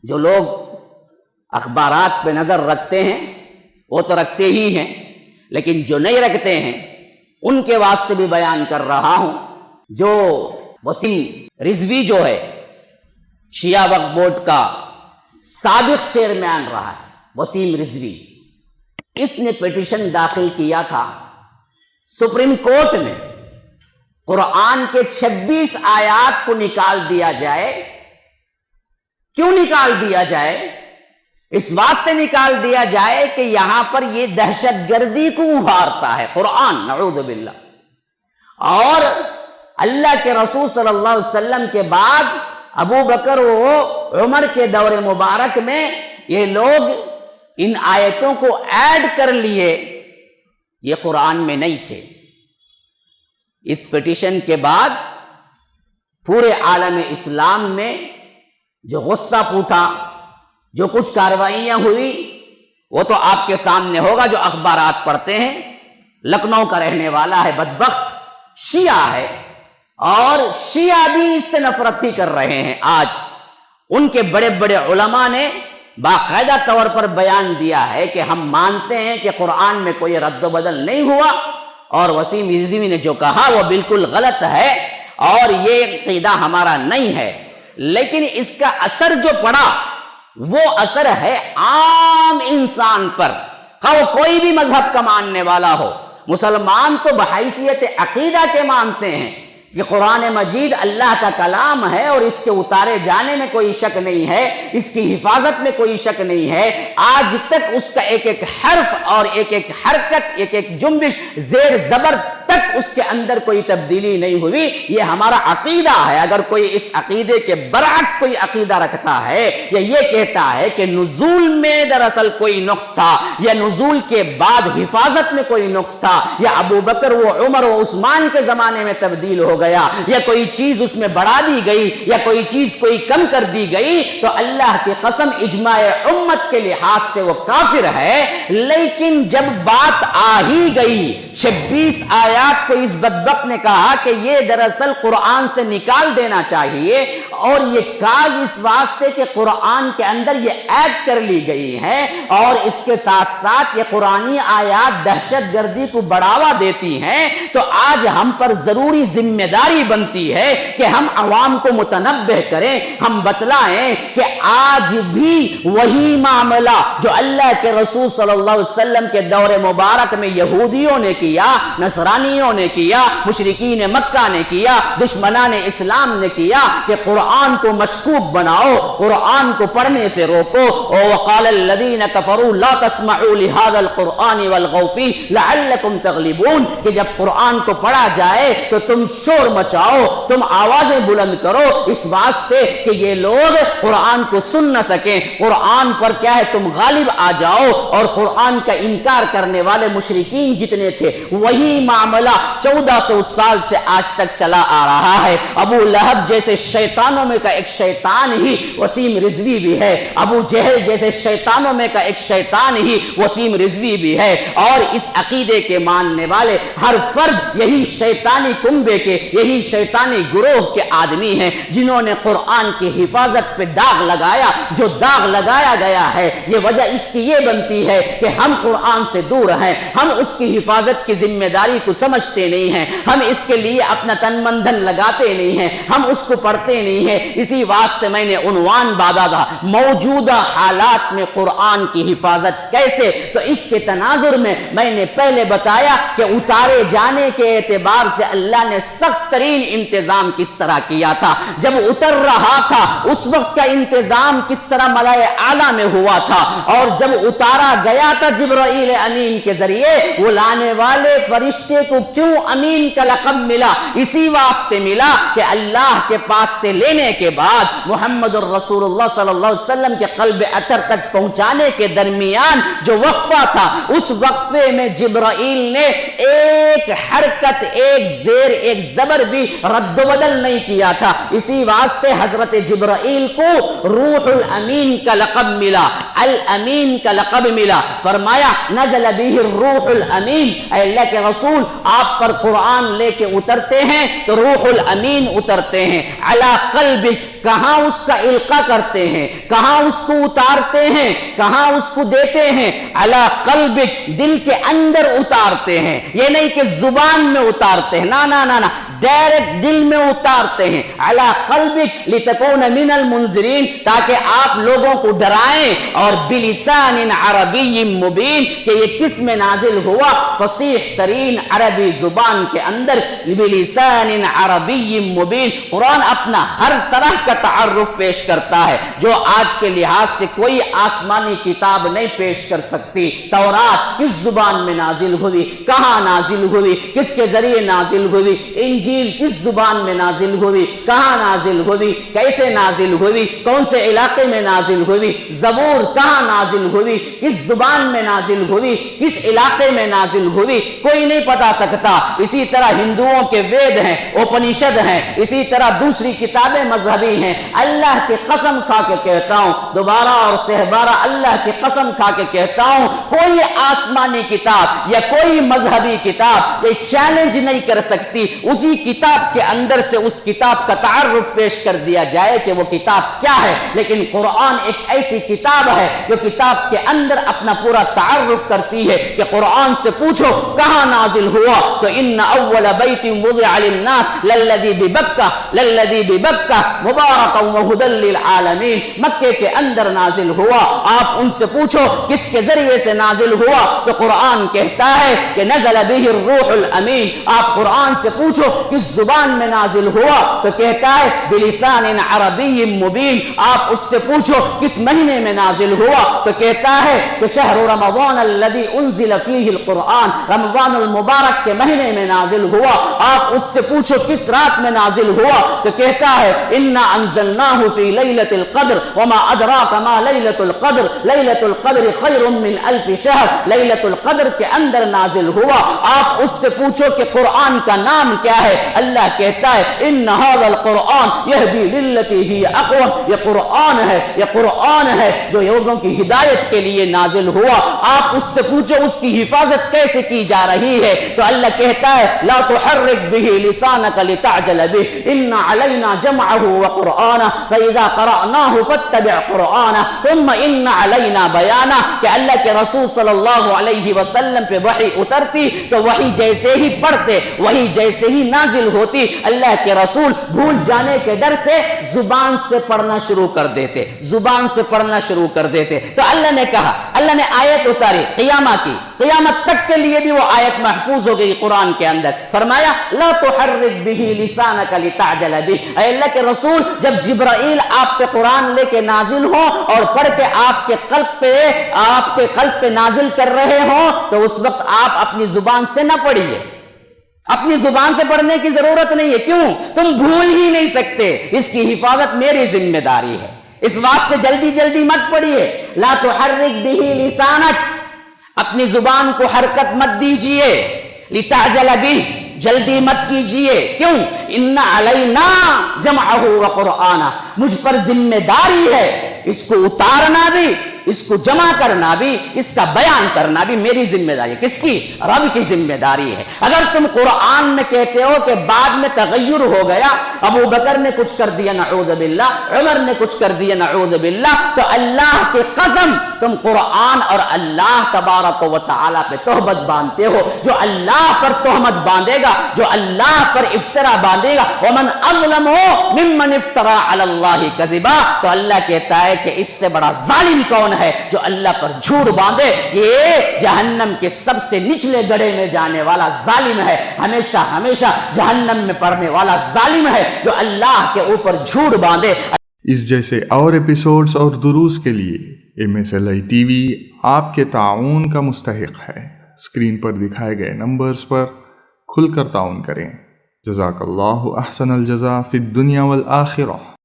جو لوگ اخبارات پہ نظر رکھتے ہیں وہ تو رکھتے ہی ہیں، لیکن جو نہیں رکھتے ہیں ان کے واسطے بھی بیان کر رہا ہوں۔ جو وسیم رضوی جو ہے شیعہ وقف بورڈ کا سابق چیئرمین رہا ہے، وسیم رضوی، اس نے پیٹیشن داخل کیا تھا سپریم کورٹ میں، قرآن کے 26 آیات کو نکال دیا جائے۔ کیوں نکال دیا جائے؟ اس واسطے نکال دیا جائے کہ یہاں پر یہ دہشت گردی کو ابھارتا ہے قرآن، نعوذ باللہ۔ اور اللہ کے رسول صلی اللہ علیہ وسلم کے بعد ابو بکر و عمر کے دور مبارک میں یہ لوگ ان آیتوں کو ایڈ کر لیے، یہ قرآن میں نہیں تھے۔ اس پیٹیشن کے بعد پورے عالم اسلام میں جو غصہ پھوٹا، جو کچھ کارروائیاں ہوئی، وہ تو آپ کے سامنے ہوگا جو اخبارات پڑھتے ہیں۔ لکھنؤ کا رہنے والا ہے، بدبخت شیعہ ہے، اور شیعہ بھی اس سے نفرت ہی کر رہے ہیں۔ آج ان کے بڑے بڑے علماء نے باقاعدہ طور پر بیان دیا ہے کہ ہم مانتے ہیں کہ قرآن میں کوئی رد و بدل نہیں ہوا، اور وسیم رضوی نے جو کہا وہ بالکل غلط ہے اور یہ عقیدہ ہمارا نہیں ہے۔ لیکن اس کا اثر جو پڑا وہ اثر ہے عام انسان پر، خواہ وہ کوئی بھی مذہب کا ماننے والا ہو۔ مسلمان تو بحیثیت عقیدہ کے مانتے ہیں کہ قرآن مجید اللہ کا کلام ہے اور اس کے اتارے جانے میں کوئی شک نہیں ہے، اس کی حفاظت میں کوئی شک نہیں ہے۔ آج تک اس کا ایک ایک حرف اور ایک ایک حرکت، ایک ایک جنبش، زیر زبر تک اس کے اندر کوئی تبدیلی نہیں ہوئی۔ یہ ہمارا عقیدہ ہے۔ اگر کوئی اس عقیدے کے برعکس کوئی عقیدہ رکھتا ہے یا یہ کہتا ہے کہ نزول میں دراصل کوئی نقص تھا، یا نزول کے بعد حفاظت میں کوئی نقص تھا، یا ابو بکر و عمر و عثمان کے زمانے میں تبدیل ہو گیا، یا کوئی چیز اس میں بڑھا دی گئی، یا کوئی چیز کوئی کم کر دی گئی، تو اللہ کی قسم اجماع امت کے لحاظ سے وہ کافر ہے۔ لیکن جب بات آ ہی گئی 26 آیات کو، اس بدبخت نے کہا کہ یہ دراصل قرآن سے نکال دینا چاہیے، اور یہ کاز اس واسطے کہ قرآن کے اندر یہ ایڈ کر لی گئی ہے، اور اس کے ساتھ ساتھ یہ قرآنی آیات دہشت گردی کو بڑھاوا دیتی ہیں، تو آج ہم پر ضروری ذمہ داری بنتی ہے کہ ہم عوام کو متنبہ کریں، ہم بتلائیں کہ آج بھی وہی معاملہ جو اللہ کے رسول صلی اللہ علیہ وسلم کے دور مبارک میں یہودیوں نے کیا، نصرانیوں نے کیا، مشرکین مکہ نے کیا، دشمنان اسلام نے کیا، کہ قرآن کو مشکوک بناؤ، قرآن کو پڑھنے سے روکو۔ وقال الذین کفروا لا تسمعوا لهذا القرآن والغوا فیہ لعلکم تغلبون، کہ جب قرآن کو پڑھا جائے تو تم شور مچاؤ، تم آوازیں بلند کرو، اس واسطے کہ یہ لوگ قرآن کو سن نہ سکیں، قرآن پر کیا ہے تم غالب آ جاؤ۔ اور قرآن کا انکار کرنے والے مشرکین جتنے تھے، وہی معاملہ 1400 سال سے آج تک چلا آ رہا ہے۔ ابو لہب جیسے شیطانوں میں کا ایک شیطان ہی وسیم رضوی بھی ہے، ابو جہل جیسے شیطانوں میں کا ایک شیطان ہی وسیم رضوی بھی ہے، اور اس عقیدے کے ماننے والے ہر فرد یہی شیطانی کنبے کے، یہی شیطانی گروہ کے آدمی ہیں جنہوں نے قرآن کی حفاظت پہ داغ لگایا۔ جو داغ لگایا گیا ہے، یہ وجہ اس کی یہ بنتی ہے کہ ہم قرآن سے دور ہیں، ہم اس کی حفاظت کی ذمہ داری کو سمجھتے نہیں ہیں، ہم اس کے لیے اپنا تن من دھن لگاتے نہیں ہیں، ہم اس کو پڑھتے نہیں ہیں۔ اسی واسطے میں نے عنوان باندھا تھا موجودہ حالات میں قرآن کی حفاظت کیسے، تو اس کے تناظر میں نے پہلے بتایا کہ اتارے جانے کے اعتبار سے اللہ نے سخت ترین انتظام کس طرح کیا تھا، جب اتر رہا تھا اس وقت کا انتظام کس طرح ملائے اعلیٰ میں ہوا تھا، اور جب اتارا گیا تھا جبرائیل امین کے ذریعے، وہ لانے والے فرشتے کو کیوں امین کا لقب ملا؟ اسی واسطے ملا کہ اللہ کے پاس سے لینے کے بعد محمد الرسول اللہ صلی اللہ علیہ وسلم کے قلب اطہر تک پہنچانے کے درمیان جو وقفہ تھا، اس وقفے میں جبرائیل نے ایک حرکت، ایک زیر، ایک زبر بھی رد و بدل نہیں کیا تھا۔ اسی واسطے حضرت جبرائیل کو روح الامین کا لقب ملا۔ الامین کا لقب ملا، فرمایا نزل به الروح الامین، اے اللہ کے رسول آپ پر قرآن لے کے اترتے ہیں تو روح الامین اترتے ہیں، علی قلبک، کہاں اس کا القاء کرتے ہیں، کہاں اس کو اتارتے ہیں، کہاں اس کو دیتے ہیں، علی قلبک، دل کے اندر اتارتے ہیں، یہ نہیں کہ زبان میں اتارتے ہیں، نا ڈائریکٹ دل میں اتارتے ہیں، علی قلبک لتکون من المنذرین، تاکہ آپ لوگوں کو ڈرائیں، اور بلسان عربی مبین، کہ یہ کس میں نازل ہوا، فصیح ترین عربی زبان کے اندر، بلسان عربی مبین۔ قرآن اپنا ہر طرح کا تعارف پیش کرتا ہے جو آج کے لحاظ سے کوئی آسمانی کتاب نہیں پیش کر سکتی۔ تورات کس زبان میں نازل ہوئی، کہاں نازل ہوئی، کس کے ذریعے نازل ہوئی، انجیل کس زبان میں نازل ہوئی، کہاں نازل ہوئی، کیسے نازل ہوئی، کون سے علاقے میں نازل ہوئی، زبور کہاں نازل ہوئی، کس زبان میں نازل ہوئی، کس علاقے میں نازل ہوئی، کوئی نہیں بتا سکتا۔ اسی طرح ہندوؤں کے وید ہیں، اپنشد ہیں، اسی طرح دوسری کتابیں مذہبی ہیں۔ اللہ کی قسم کھا کے کہتا ہوں، دوبارہ اور سہبارہ اللہ کی قسم کھا کے کہتا ہوں، کوئی آسمانی کتاب یا کوئی مذہبی کتاب یہ چیلنج نہیں کر سکتی اسی کتاب کے اندر سے اس کتاب کا تعارف پیش کر دیا جائے کہ وہ کتاب کیا ہے۔ لیکن قرآن ایک ایسی کتاب ہے جو کتاب کے اندر اپنا پورا تعارف کرتی ہے کہ قرآن سے پوچھو کہاں نازل ہوا تو ان اول بیت وضع للناس للذی ببکہ مبارکا وہدی للعالمین، مکے کے اندر نازل ہوا۔ آپ ان سے پوچھو کس کے ذریعے سے نازل ہوا تو قرآن کہتا ہے کہ نزل به الروح الامین۔ آپ قرآن سے پوچھو کس زبان میں نازل ہوا تو کہتا ہے بلسان عربی مبین۔ آپ اس سے پوچھو کس مہینے میں نازل ہوا تو کہتا ہے کہ شہر رمضان الذی انزل فیہ القرآن، رمضان المبارک کے مہینے میں نازل ہوا۔ آپ اس سے پوچھو کس رات میں نازل ہوا تو کہتا ہے انا انزلناہ فی لیلۃ القدر وما ادراک ما لیلۃ القدر، لیلۃ القدر خیر من الف شہر، لیلۃ القدر کے اندر نازل ہوا۔ آپ اس سے پوچھو کہ قرآن کا نام کیا ہے، اللہ کہتا ہے ان ھذا القرآن یہدی للتی ہی اقوم، یہ قرآن ہے، یہ قرآن ہے جو لوگوں کی ہدایت کے لیے نازل ہوا۔ آپ اس سے پوچھو اس کی حفاظت کیسے کی جا رہی ہے تو اللہ کہتا ہے لا تحرک به لسانک لتعجل به ان علینا جمعہ وقرآنہ فاذا قرأناہ فاتبع قرآنہ ثم ان علینا بیانہ، کہ اللہ کے رسول صلی اللہ علیہ وسلم پہ وحی اترتی تو وحی جیسے ہی پڑھتے، وحی جیسے ہی نازل ہوتی، اللہ کے رسول بھول جانے کے ڈر سے زبان سے پڑھنا شروع کر دیتے، زبان سے پڑھنا شروع کر دیتے۔ تو اللہ نے کہا، اللہ نے آیت اتاری قیامہ کی، قیامت تک کے لیے بھی وہ آیت محفوظ ہو گئی قرآن کے اندر، فرمایا لا تحرک به لسانک لتعجل به، اے اللہ کے رسول جب جبرائیل آپ پہ قرآن لے کے نازل ہو اور پڑھ کے آپ کے قلب پہ نازل کر رہے ہوں تو اس وقت آپ اپنی زبان سے نہ پڑھیے، اپنی زبان سے پڑھنے کی ضرورت نہیں ہے، کیوں؟ تم بھول ہی نہیں سکتے، اس کی حفاظت میری ذمہ داری ہے، اس واسطے جلدی جلدی مت پڑھیے۔ لا تحرک به لسانک، اپنی زبان کو حرکت مت دیجئے، لتعجل به، جلدی مت کیجئے، کیوں؟ ان علینا جمعہ وقرآنہ، مجھ پر ذمہ داری ہے اس کو اتارنا بھی، اس کو جمع کرنا بھی، اس کا بیان کرنا بھی میری ذمہ داری ہے۔ کس کی؟ رب کی ذمہ داری ہے۔ اگر تم قرآن میں کہتے ہو کہ بعد میں تغیر ہو گیا، ابو بکر نے کچھ کر دیا نعوذ باللہ، عمر نے کچھ کر دیا نعوذ باللہ، تو اللہ کی قسم تم قرآن اور اللہ تبارک و تعالیٰ پہ تہمت باندھتے ہو۔ جو اللہ پر تہمت باندھے گا، جو اللہ پر افترا باندھے گا، ومن اظلم ممن افترا علی اللہ کذبا، تو اللہ کہتا ہے کہ اس سے بڑا ظالم کون ہے جو اللہ پر جھوٹ باندھے؟ یہ جہنم کے سب سے نچلے گڑھے میں جانے والا ظالم ہے، ہمیشہ ہمیشہ جہنم میں پڑنے والا ظالم ہے جو اللہ کے اوپر جھوٹ باندھے۔ اس جیسے اور ایپیسوڈز اور دروس کے لیے MSLI TV آپ کے تعاون کا مستحق ہے۔ اسکرین پر دکھائے گئے نمبرز پر کھل کر تعاون کریں۔ جزاک اللہ احسن الجزا فی الدنیا والآخرہ۔